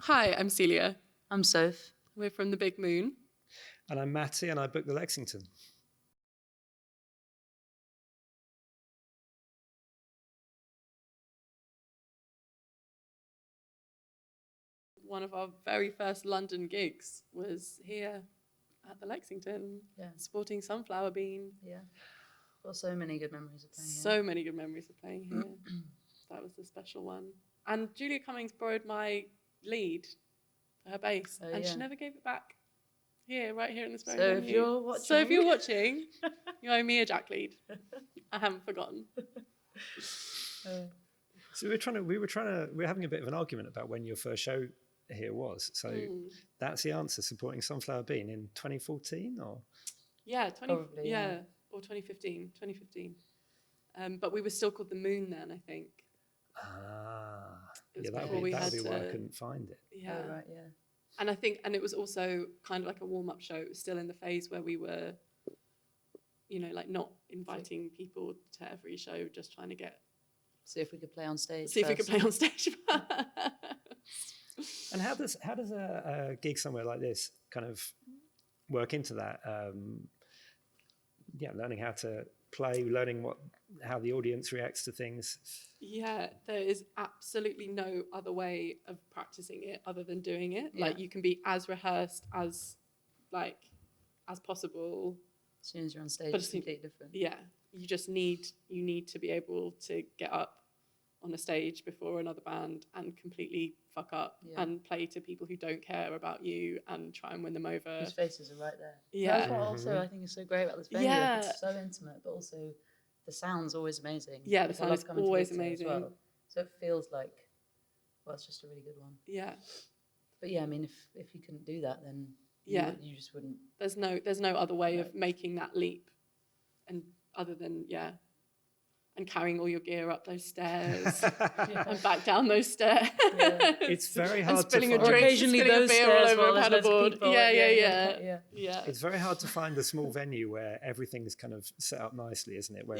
Hi, I'm Celia. I'm Soph. We're from the Big Moon. And I'm Matty, and I booked the Lexington. One of our very first London gigs was here at the Lexington, sporting Sunflower Bean. Yeah. Got so many good memories of playing here. So many good memories of playing here. That was the special one. And Julia Cummings borrowed my lead for her bass, and she never gave it back. Here, right here in this very venue. If you're watching... So if you're watching, you owe me a Jack lead. I haven't forgotten. So we were having a bit of an argument about when your first show here was. So that's the answer, supporting Sunflower Bean in 2014 or? Yeah, or 2015. But we were still called the Moon then, I think. That would be why I couldn't find it. Yeah. Oh, right, yeah. And I think, it was also kind of like a warm-up show. It was still in the phase where we were, like not inviting people to every show, just trying to get... See if we could play on stage See if we could play on stage. And how does a gig somewhere like this kind of work into that? Learning how to play, learning how the audience reacts to things. Yeah, there is absolutely no other way of practicing it other than doing it. Yeah. Like you can be as rehearsed as possible. As soon as you're on stage, it's completely different. Yeah, you need to be able to get up on a stage before another band and completely fuck up and play to people who don't care about you and try and win them over. Whose faces are right there. Yeah. That's what also I think is so great about this venue. Yeah. It's so intimate, but also the sound's always amazing. Yeah, the sound is always amazing. Well. So it feels like, it's just a really good one. Yeah. But yeah, I mean, if you couldn't do that, then you just wouldn't. There's no other way of making that leap, and other than and carrying all your gear up those stairs and back down those stairs. Yeah. It's very hard and spilling to find. A drink, occasionally spilling those a beer all stairs over a paddleboard. Yeah. It's very hard to find a small venue where everything's kind of set up nicely, isn't it? Where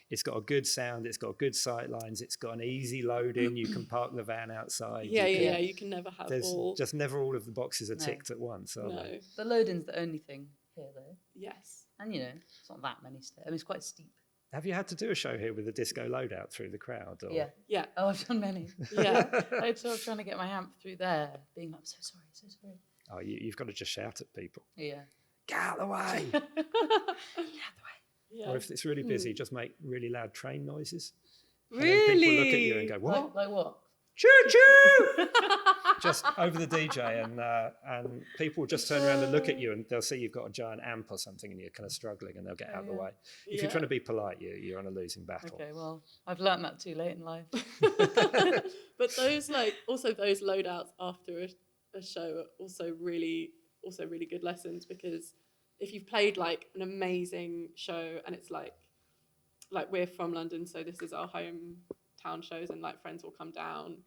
it's got a good sound, it's got good sight lines, it's got an easy load in, you can park the van outside. You can never have just never all of the boxes are ticked at once, are they? The loading's the only thing here, though. Yes. And, it's not that many stairs. I mean, it's quite steep. Have you had to do a show here with a disco loadout through the crowd? Or? Yeah. Oh, I've done many. Yeah. I was sort of trying to get my amp through there, being like, so sorry. Oh, you've got to just shout at people. Yeah. Get out of the way. Get out of the way. Yeah. Or if it's really busy, just make really loud train noises. Really? And then people look at you and go, what? Like what? Choo-choo! Just over the DJ, and people will just turn around and look at you, and they'll see you've got a giant amp or something, and you're kind of struggling, and they'll get out of the way. If you're trying to be polite, you're on a losing battle. Okay, well, I've learned that too late in life. But those those loadouts after a show are also really good lessons, because if you've played like an amazing show and it's like we're from London, so this is our hometown shows, and like friends will come down,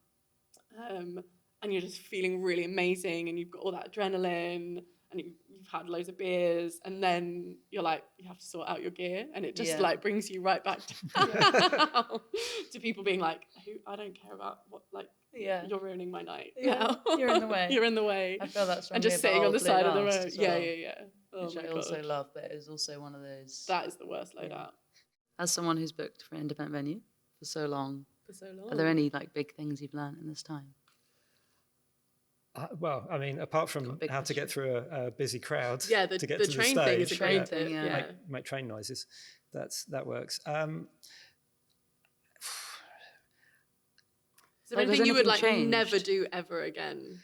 and you're just feeling really amazing, and you've got all that adrenaline, and you've had loads of beers, and then you're like, you have to sort out your gear, and it just like brings you right back down to people being like, I don't care about what, you're ruining my night now. You're in the way. You're in the way. I feel that's and just sitting on the side of the road. Well, Yeah. Oh, which I also love, but it is also one of those. That is the worst loadout. As someone who's booked for an independent venue for so long, are there any big things you've learned in this time? Well, I mean, apart from how to get through a busy crowd, to get to the the train stage, thing is a great thing. Make train noises. That works. Is there anything you would never do ever again?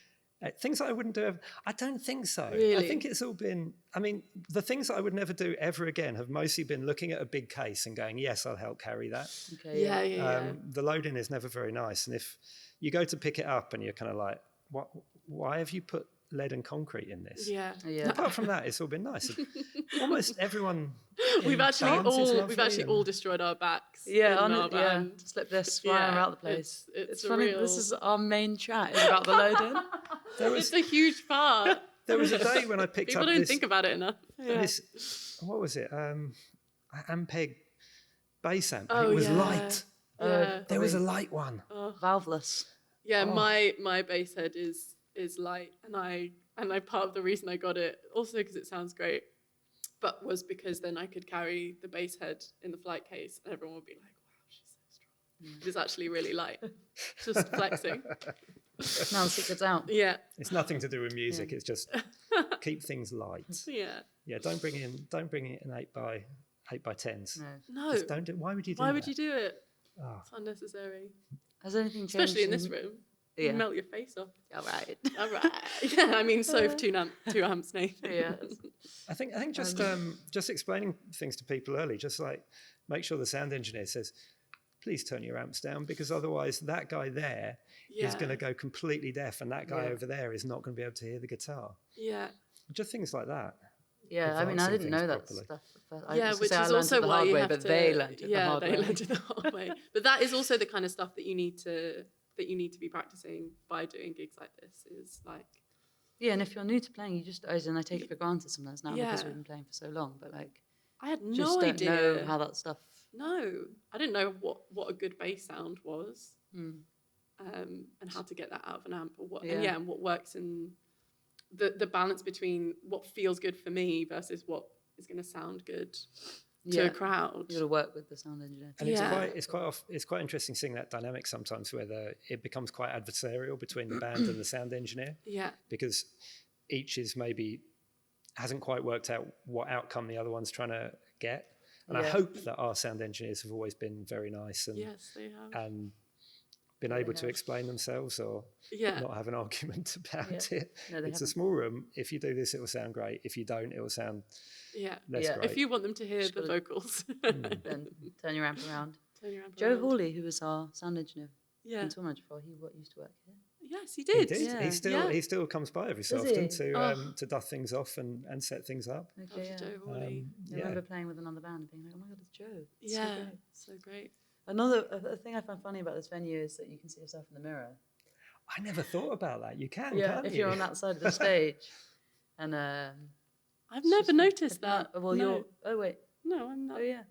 Things that I wouldn't do ever. I don't think so. Really? I think it's all been. I mean, the things that I would never do ever again have mostly been looking at a big case and going, "Yes, I'll help carry that." Okay. Yeah. The loading is never very nice, and if you go to pick it up and you're kind of like, "What? Why have you put lead and concrete in this?" Yeah. Apart from that, it's all been nice. Almost everyone. We've actually all destroyed our backs. Slip discs flying around the place. It's funny. This is our main chat is about the loading. It's a huge part. There was a day when I picked People up don't think about it enough. What was it? Ampeg bass amp. Oh, it was light. Yeah. There was a light one. Valveless. Yeah, my bass head is is light, and I part of the reason I got it also because it sounds great, but was because then I could carry the bass head in the flight case, and everyone would be like, "Wow, she's so strong." It is actually really light. Just flexing. Now the secret's out. Yeah. It's nothing to do with music. It's just keep things light. Yeah. Yeah. Don't bring in an 8x10s. No. Just don't do. Why would you do Why that? would you do it? Oh. It's unnecessary. Has anything changed? Especially in this room. Yeah. You melt your face off. All right. All right. Yeah, I mean, so for two amps, Nathan. Yeah. I think just explaining things to people early, just like make sure the sound engineer says, please turn your amps down, because otherwise that guy there is going to go completely deaf, and that guy over there is not going to be able to hear the guitar. Yeah. Just things like that. Yeah, I mean, I didn't know that properly. stuff. Which is also why you have but to. they learned it the hard way. Yeah, they learned it the hard way. But that is also the kind of stuff that you need to be practicing by doing gigs like this. Is like. Yeah, and if you're new to playing, you just, and I take it for granted sometimes now because we've been playing for so long. But like, I had no just idea don't know how that stuff. No, I didn't know what a good bass sound was, Mm. and how to get that out of an amp, or what, Yeah. and what works in the balance between what feels good for me versus what is going to sound good to a crowd. You got to work with the sound engineer. And it's quite interesting seeing that dynamic sometimes, where it becomes quite adversarial between the band and the sound engineer. Yeah, because each is maybe hasn't quite worked out what outcome the other one's trying to get. And I hope that our sound engineers have always been very nice and yes, they have. and been able to explain themselves or not have an argument about it. No, it's a small room. If you do this, it will sound great. If you don't, it will sound less great. If you want them to hear the vocals, then turn your amp around. Joe Hawley, who was our sound engineer, and tour manager before, he used to work here. Yes, he did. Yeah. He still comes by every so often to dust things off and set things up. Okay, Joe Hawley. I remember playing with another band and being like, "Oh my god, it's Joe!" It's so great. Another thing I find funny about this venue is that you can see yourself in the mirror. I never thought about that. You can, can't if you? you're on that side of the stage, and I've never noticed that. Well, you're. Oh wait. No, I'm not. Oh yeah.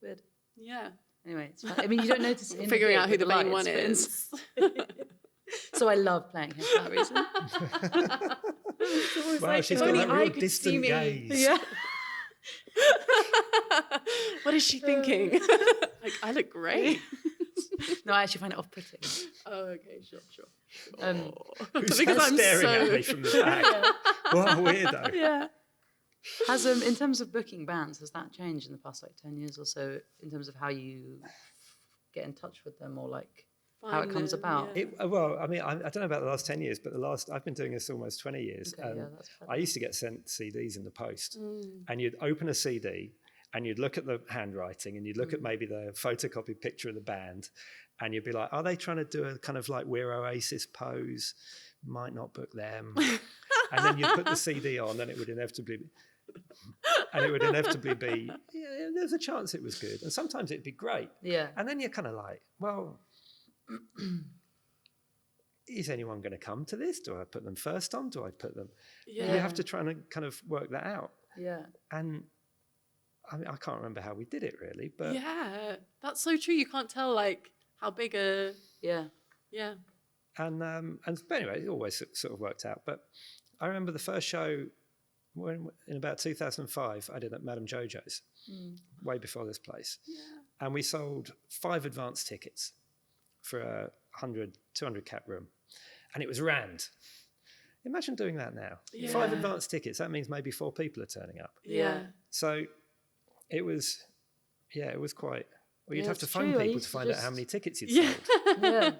Weird. Yeah. Anyway, it's fine. I mean, you don't notice it. Figuring out who the main one is. So I love playing here for that reason. Wow, she's got that real distant gaze. Yeah. What is she thinking? Like, I look great. No, I actually find it off-putting. Oh, okay, sure. Who's because I'm staring at me from the back? What a weirdo. Yeah. Has in terms of booking bands, has that changed in the past 10 years or so? In terms of how you get in touch with them, or like how it comes about? Well, I mean, I don't know about the last 10 years, but I've been doing this almost 20 years. Okay, and I used to get sent CDs in the post, and you'd open a CD and you'd look at the handwriting and you'd look at maybe the photocopied picture of the band, and you'd be like, are they trying to do a kind of like We're Oasis pose? Might not book them. And then you'd put the CD on, and it would inevitably be, there's a chance it was good. And sometimes it'd be great. Yeah. And then you're kind of like, well, is anyone going to come to this? Do I put them first on? Do I put them? Yeah. You have to try and kind of work that out. Yeah. And I mean, I can't remember how we did it really, but yeah, that's so true. You can't tell like how big a yeah. And but anyway, it always sort of worked out. But I remember the first show in about 2005, I did at Madame Jojo's, way before this place, and we sold 5 advance tickets for a 200 cap room, and it was Rand. Imagine doing that now. 5 advance tickets. That means maybe 4 people are turning up. Yeah. So it was quite. Well, you'd have to phone people to find out how many tickets you'd sold. Yeah.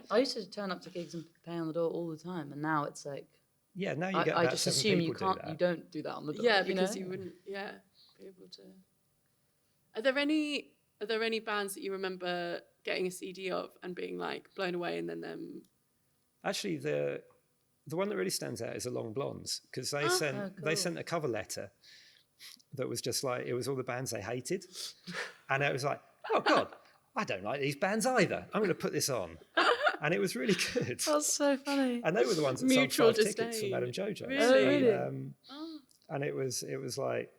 I used to turn up to gigs and pay on the door all the time, and now it's like. Yeah, now you get I about just 7 assume you people can't. You don't do that on the door. Yeah, because you wouldn't. Yeah, be able to. Are there any bands that you remember getting a CD of and being like blown away, and then them? Actually, the one that really stands out is the Long Blondes, because they sent a cover letter that was just like, it was all the bands they hated, and it was like, oh God, I don't like these bands either. I'm going to put this on. And it was really good. That's so funny. And they were the ones that sold 5 tickets for Madame Jojo's. Really? And it was like,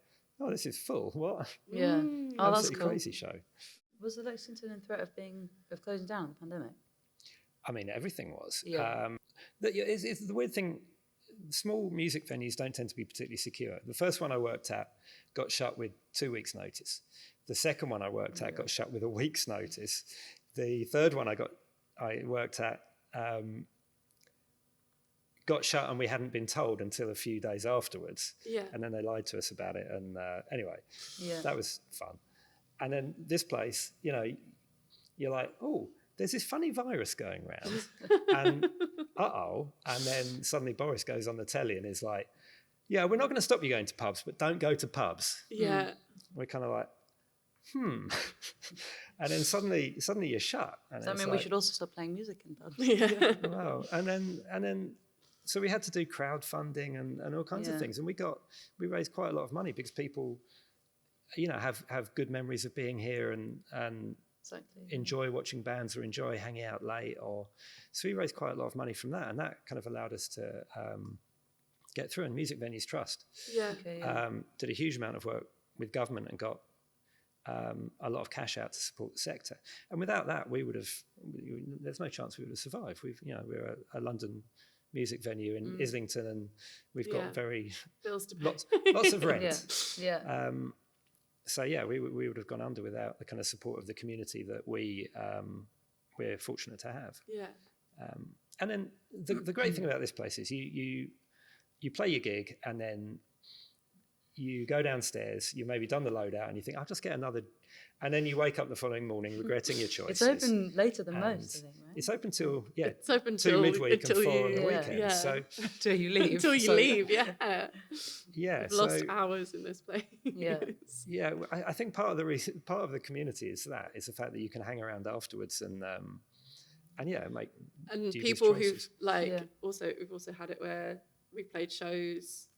oh, this is full. What? Yeah. Oh, that's cool. Crazy show. Was the Lexington in threat of closing down in the pandemic? I mean, everything was. Yeah. it's the weird thing. Small music venues don't tend to be particularly secure. The first one I worked at got shut with 2 weeks' notice. The second one I worked at got shut with a week's notice. The third one I worked at got shut and we hadn't been told until a few days afterwards. Yeah. And then they lied to us about it. And anyway, Yeah. that was fun. And then this place, you know, you're like, oh, there's this funny virus going around. And and then suddenly Boris goes on the telly and is like, yeah, we're not going to stop you going to pubs, but don't go to pubs. Yeah. We're kind of like, and then suddenly you're shut. And Does that mean we should also stop playing music in pubs? Yeah. Wow. And then so we had to do crowdfunding and all kinds of things. And we raised quite a lot of money because people, you know, have good memories of being here and Exactly. enjoy watching bands or enjoy hanging out late. So we raised quite a lot of money from that. And that kind of allowed us to get through. And Music Venues Trust did a huge amount of work with government and got a lot of cash out to support the sector. And without that, there's no chance we would have survived. We're a London music venue in Islington, and we've got bills to pay. lots of rent. Yeah. So we would have gone under without the kind of support of the community that we're fortunate to have. Yeah. And then the great thing about this place is you play your gig and then you go downstairs, you maybe done the loadout and you think, I'll just get another, and then you wake up the following morning regretting your choices. It's open later than most, I think, right? It's open till It's open till midweek and 4 on the weekend. Yeah. So Until you leave. Until you leave, yeah. yeah, We've lost hours in this place. Yeah. I think part of the community is the fact that you can hang around afterwards and make And dubious people choices. who've we've also had it where we played shows.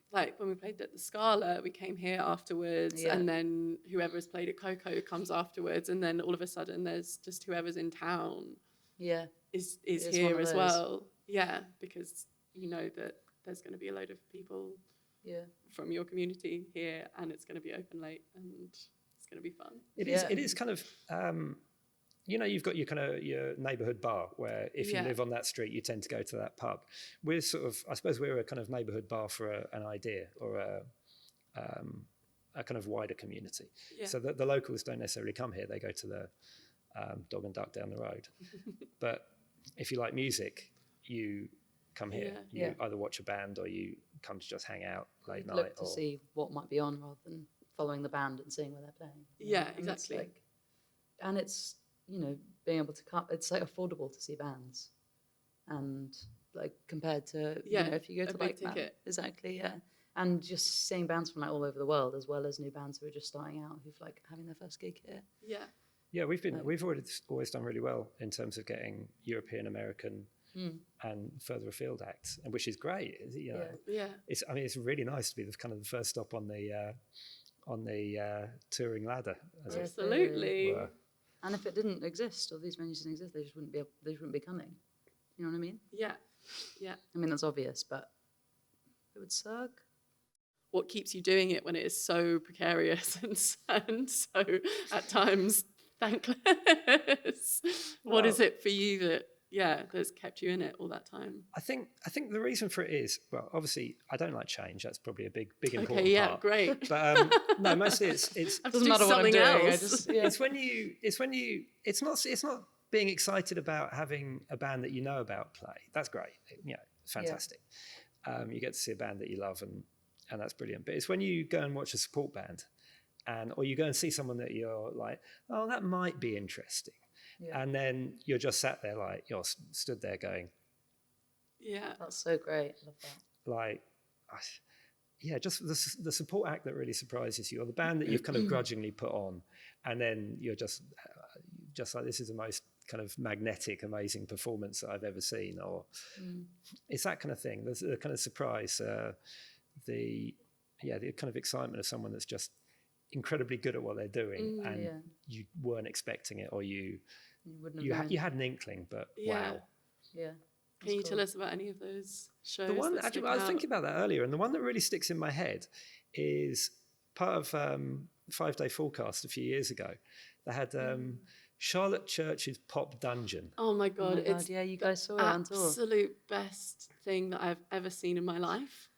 Like when we played at the Scala, we came here afterwards, and then whoever's played at Coco comes afterwards, and then all of a sudden there's just whoever's in town is here as well. Yeah, because you know that there's going to be a load of people from your community here, and it's going to be open late, and it's going to be fun. It is kind of you've got your neighbourhood bar where if you live on that street, you tend to go to that pub. We're I suppose we're a kind of neighbourhood bar for an idea or a kind of wider community. Yeah. So the locals don't necessarily come here; they go to the Dog and Duck down the road. But if you like music, you come here. You either watch a band or you come to just hang out late night. Look to see what might be on rather than following the band and seeing where they're playing. Yeah, exactly. And it's being able to it's like affordable to see bands, and like compared to if you go to like ticket. Exactly, and just seeing bands from like all over the world as well as new bands who are just starting out who've like having their first gig here. We've always done really well in terms of getting European, American, and further afield acts, and which is great. It's really nice to be the first stop on the touring ladder. Absolutely. And if it didn't exist, or these venues didn't exist, they just wouldn't be coming. You know what I mean? Yeah. Yeah. I mean, that's obvious, but it would suck. What keeps you doing it when it is so precarious and so at times thankless? What is it for you that's kept you in it all that time? I think the reason for it is, well, obviously I don't like change. That's probably a big important part. Okay, yeah, great. But no, mostly it's it doesn't matter what I'm doing. It's not being excited about having a band that you know about play. That's great. Fantastic. You get to see a band that you love and that's brilliant. But it's when you go and watch a support band or you go and see someone that you're like, oh, that might be interesting. Yeah. And then you're just sat there you're stood there going, yeah, that's so great. I love that. Just the support act that really surprises you, or the band that you've kind of grudgingly put on, and then you're just like, this is the most kind of magnetic, amazing performance that I've ever seen, or it's that kind of thing. There's a kind of surprise, the kind of excitement of someone that's just incredibly good at what they're doing, and you weren't expecting it, or you had an inkling, but wow. Yeah. Can you tell us about any of those shows? The one, actually, I was thinking about that earlier, and the one that really sticks in my head is part of 5 Day Forecast a few years ago. They had Charlotte Church's Pop Dungeon. Oh my Oh God, my God, it's yeah, you guys saw it on tour. absolute best thing that I've ever seen in my life.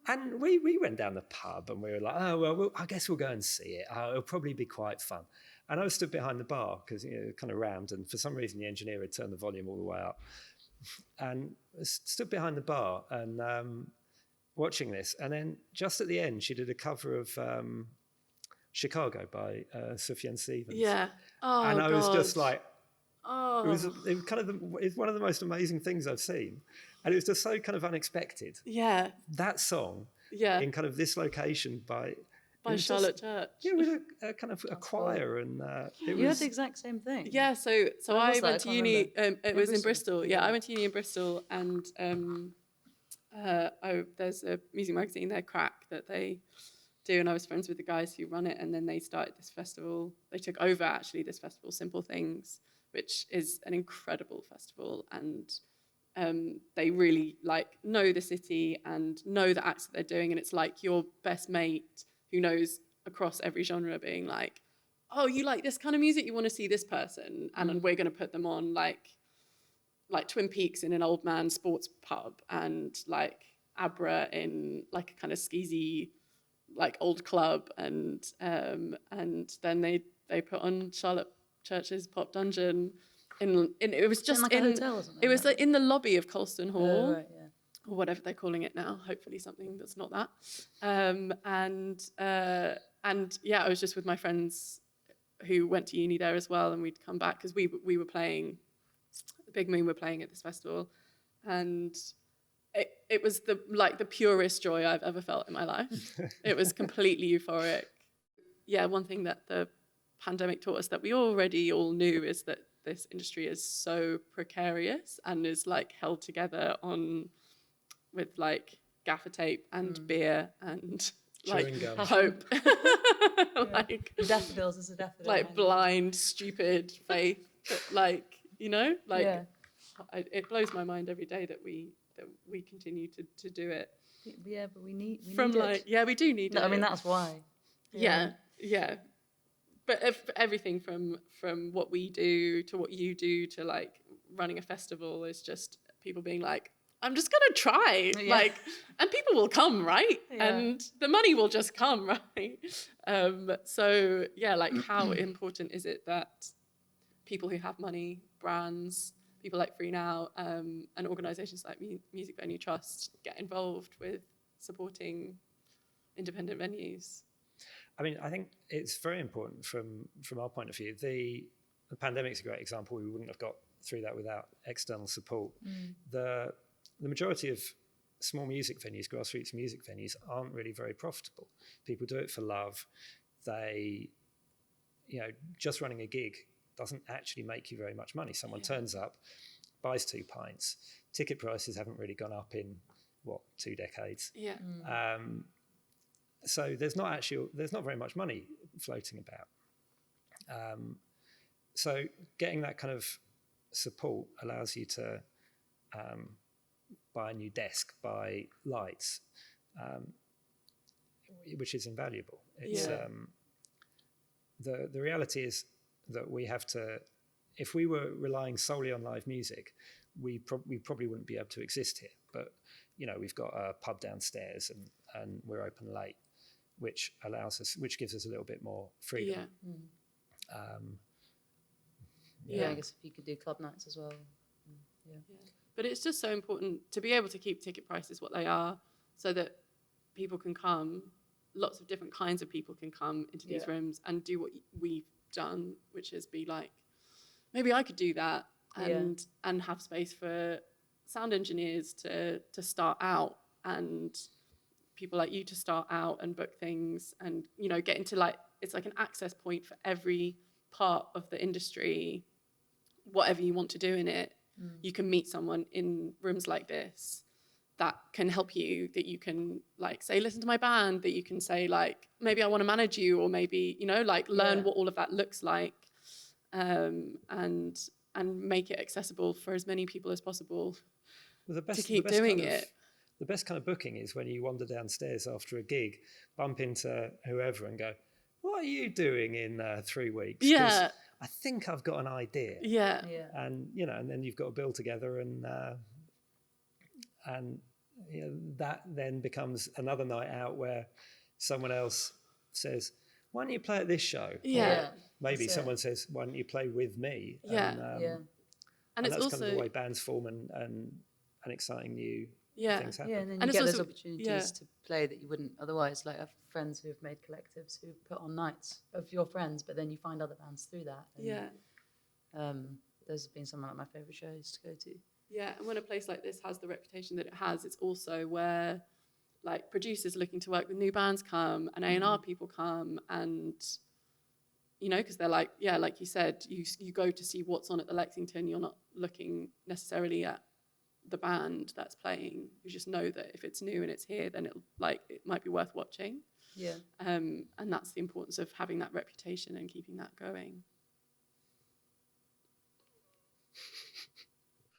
And we went down the pub and we were like, oh, well, I guess we'll go and see it. It'll probably be quite fun. And I was stood behind the bar because, kind of round. And for some reason, the engineer had turned the volume all the way up. And I stood behind the bar and watching this. And then just at the end, she did a cover of Chicago by Sufjan Stevens. Yeah. Oh, and I was God. just like, Oh. it was kind of it's one of the most amazing things I've seen. And it was just so kind of unexpected. Yeah. That song Yeah. in kind of this location by Charlotte Church. Yeah, with a kind of a choir, and You had the exact same thing. Yeah, so Where was I that? went I to can't uni. remember. It In was in Bristol? Bristol. Yeah, I went to uni in Bristol, and there's a music magazine there, Crack, that they do, and I was friends with the guys who run it, and then they started this festival. They took over actually this festival, Simple Things, which is an incredible festival, and they really like know the city and know the acts that they're doing, and it's like your best mate who knows across every genre being like, oh, you like this kind of music, you want to see this person, and we're going to put them on like Twin Peaks in an old man sports pub, and like Abra in like a kind of skeezy like old club, and then they put on Charlotte Church's Pop Dungeon in it was just like a hotel or something. it was like in the lobby of Colston Hall. Oh, right, yeah. Or whatever they're calling it now, hopefully something that's not that. And yeah, I was just with my friends who went to uni there as well, and we'd come back because we were playing, Big Moon were playing at this festival, and it was the purest joy I've ever felt in my life. It was completely euphoric. Yeah, one thing that the pandemic taught us that we already all knew is that this industry is so precarious and is like held together with like gaffer tape and beer and Chewing like gum. hope. Like Daffodils is a daffodil. like blind, stupid faith. That, like, Yeah. it blows my mind every day that we continue to do it. Yeah, but we need From it. like, yeah, we do need No, it. I mean, that's why. Yeah. But everything from what we do to what you do to like running a festival is just people being like, I'm just gonna try, Yeah. like, and people will come, right? Yeah. And the money will just come, right? So yeah, like, how important is it that people who have money, brands, people like Free Now, and organisations like Music Venue Trust get involved with supporting independent venues? I mean, I think it's very important from our point of view. The pandemic's a great example. We wouldn't have got through that without external support. The majority of small music venues, grassroots music venues, aren't really very profitable. People do it for love. They, just running a gig doesn't actually make you very much money. Someone turns up, buys 2 pints. Ticket prices haven't really gone up in, 2 decades? Yeah. So there's not very much money floating about. So getting that kind of support allows you to buy a new desk, buy lights, which is invaluable. It's the reality is that we have to. If we were relying solely on live music, we probably wouldn't be able to exist here. But we've got a pub downstairs, and we're open late, which gives us a little bit more freedom. Yeah, I guess if you could do club nights as well. Yeah. But it's just so important to be able to keep ticket prices what they are, so that people can come, lots of different kinds of people can come into these rooms and do what we've done, which is be like, maybe I could do that, and have space for sound engineers to start out, and people like you to start out and book things, and get into it's like an access point for every part of the industry. Whatever you want to do in it, you can meet someone in rooms like this that can help you, that you can say, listen to my band, that you can say maybe I want to manage you, or maybe learn what all of that looks like, and make it accessible for as many people as possible to keep doing it. The best kind of booking is when you wander downstairs after a gig, bump into whoever and go, what are you doing in 3 weeks? Yeah. I think I've got an idea. Yeah. And and then you've got to build together, and that then becomes another night out where someone else says, why don't you play at this show? Yeah. Or maybe someone says, why don't you play with me? Yeah. And it's that's also kind of the way bands form and exciting new things happen. Yeah, and then And you it's get also- those opportunities to play that you wouldn't otherwise. Like I have friends who've made collectives who put on nights of your friends, but then you find other bands through that. And, those have been some of my favourite shows to go to. Yeah, and when a place like this has the reputation that it has, it's also where like producers looking to work with new bands come, and A&R people come, and because they're like, like you said, you go to see what's on at the Lexington. You're not looking necessarily at the band that's playing. You just know that if it's new and it's here, then it might be worth watching. Yeah. And that's the importance of having that reputation and keeping that going.